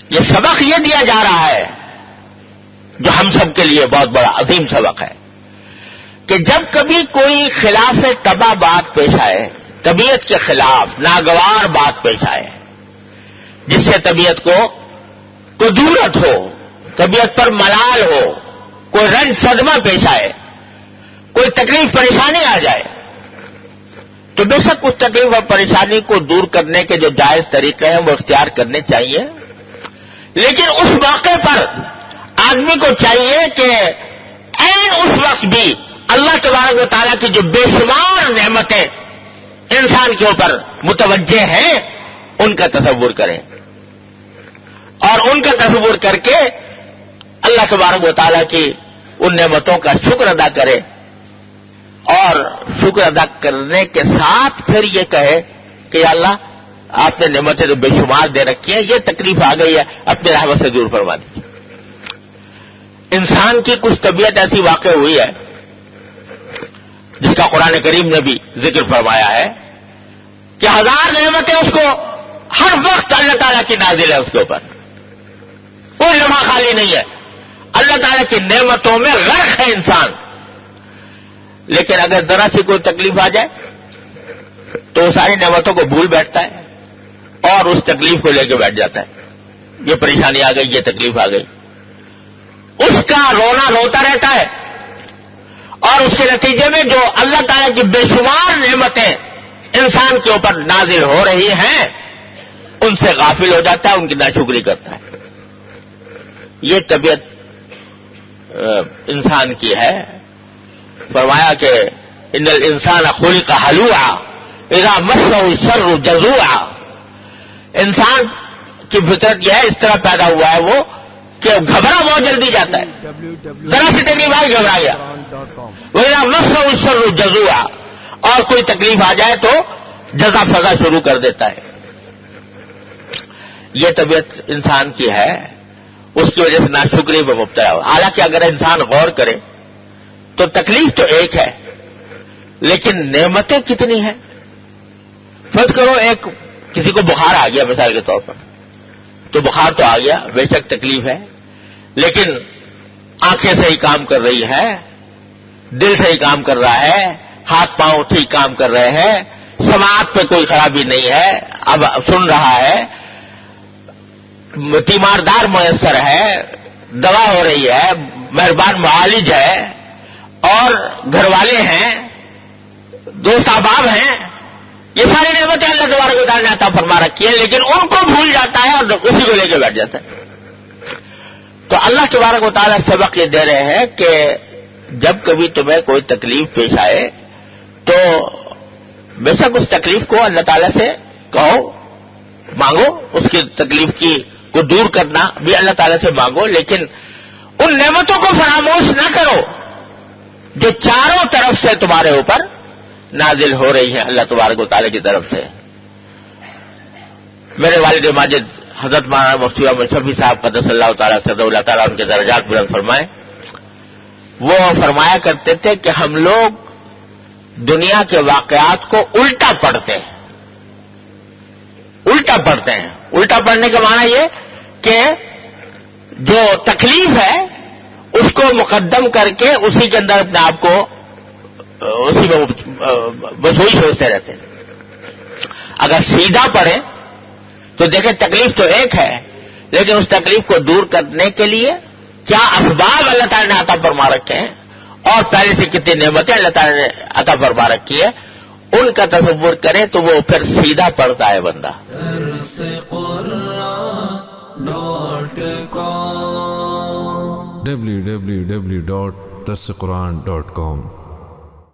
یہ سبق یہ دیا جا رہا ہے جو ہم سب کے لیے بہت بڑا عظیم سبق ہے کہ جب کبھی کوئی خلاف طبع بات پیش آئے، طبیعت کے خلاف ناگوار بات پیش آئے، جس سے طبیعت کو کدورت ہو، طبیعت پر ملال ہو، کوئی رنج صدمہ پیش آئے، کوئی تکلیف پریشانی آ جائے، تو بے شک اس تکلیف اور پریشانی کو دور کرنے کے جو جائز طریقے ہیں وہ اختیار کرنے چاہیے، لیکن اس موقع پر آدمی کو چاہیے کہ عین اس وقت بھی اللہ تبارک و تعالیٰ کی جو بے شمار نعمتیں انسان کے اوپر متوجہ ہیں ان کا تصور کریں، اور ان کا تصور کر کے اللہ تبارک و تعالیٰ کی ان نعمتوں کا شکر ادا کرے، اور شکر ادا کرنے کے ساتھ پھر یہ کہے کہ یا اللہ آپ نے نعمتیں تو بے شمار دے رکھی ہیں، یہ تکلیف آ گئی ہے اپنے رحمت سے دور فرما دیجیے۔ انسان کی کچھ طبیعت ایسی واقع ہوئی ہے جس کا قرآن کریم نے بھی ذکر فرمایا ہے کہ ہزار نعمتیں اس کو ہر وقت اللہ تعالیٰ کی نازل ہے، اس کے اوپر کوئی لمحہ خالی نہیں ہے، اللہ تعالیٰ کی نعمتوں میں غرق ہے انسان، لیکن اگر ذرا سی کوئی تکلیف آ جائے تو وہ ساری نعمتوں کو بھول بیٹھتا ہے اور اس تکلیف کو لے کے بیٹھ جاتا ہے، یہ پریشانی آ گئی، یہ تکلیف آ گئی، اس کا رونا روتا رہتا ہے، اور اس کے نتیجے میں جو اللہ تعالیٰ کی بے شمار نعمتیں انسان کے اوپر نازل ہو رہی ہیں ان سے غافل ہو جاتا ہے، ان کی ناشکری کرتا ہے۔ یہ طبیعت انسان کی ہے۔ فرمایا کہ ان الانسان خلق ہلوعا اذا مسہ الشر جزوعا، انسان کی فطرت یہ ہے، اس طرح پیدا ہوا ہے وہ کہ گھبرا بہت جلدی جاتا ہے، ذرا سی تکلیف آئی گھبرا گیا، وَإِذَا مَسَّهُ الشَّرُّ جَزُوعًا، اور کوئی تکلیف آ جائے تو جزا فضا شروع کر دیتا ہے۔ یہ طبیعت انسان کی ہے، اس کی وجہ سے ناشکری میں مبتلا ہو۔ حالانکہ اگر انسان غور کرے تو تکلیف تو ایک ہے لیکن نعمتیں کتنی ہیں۔ فرض کرو ایک کسی کو بخار آ گیا مثال کے طور پر، تو بخار تو آ گیا، بے شک تکلیف ہے، لیکن آنکھیں صحیح کام کر رہی ہے، دل صحیح کام کر رہا ہے، ہاتھ پاؤں ٹھیک کام کر رہے ہیں، سماعت پہ کوئی خرابی نہیں ہے، اب سن رہا ہے، تیماردار میسر ہے، دوا ہو رہی ہے، مہربان معالج ہے، اور گھر والے ہیں، دوست احباب ہیں، یہ ساری نعمتیں اللہ تبارک و تعالیٰ نے عطا فرما رکھی ہے، لیکن ان کو بھول جاتا ہے اور اسی کو لے کے بیٹھ جاتا ہے۔ تو اللہ تبارک و تعالیٰ سبق یہ دے رہے ہیں کہ جب کبھی تمہیں کوئی تکلیف پیش آئے تو بے شک اس تکلیف کو اللہ تعالیٰ سے کہو، مانگو، اس کی تکلیف کو دور کرنا بھی اللہ تعالیٰ سے مانگو، لیکن ان نعمتوں کو فراموش نہ کرو جو چاروں طرف سے تمہارے اوپر نازل ہو رہی ہیں اللہ تبارک و تعالیٰ کی طرف سے۔ میرے والد ماجد حضرت مولانا مفتی احمد شفیع صاحب قدس اللہ تعالیٰ صدر اللہ تعالیٰ ان کے درجات بلند فرمائے، وہ فرمایا کرتے تھے کہ ہم لوگ دنیا کے واقعات کو الٹا پڑھتے ہیں۔ الٹا پڑھتے ہیں، الٹا پڑھنے کا معنی یہ کہ جو تکلیف ہے اس کو مقدم کر کے اسی کے اندر اپنے آپ کو اسی میں بس وہی سوچتے رہتے ہیں۔ اگر سیدھا پڑھیں تو دیکھیں تکلیف تو ایک ہے، لیکن اس تکلیف کو دور کرنے کے لیے کیا اسباب اللہ تعالیٰ نے عطا فرما رکھے ہیں اور پہلے سے کتنی نعمتیں اللہ تعالیٰ نے عطا فرما رکھی ہے، ان کا تصور کریں تو وہ پھر سیدھا پڑتا ہے بندہ۔ www.darsequran.com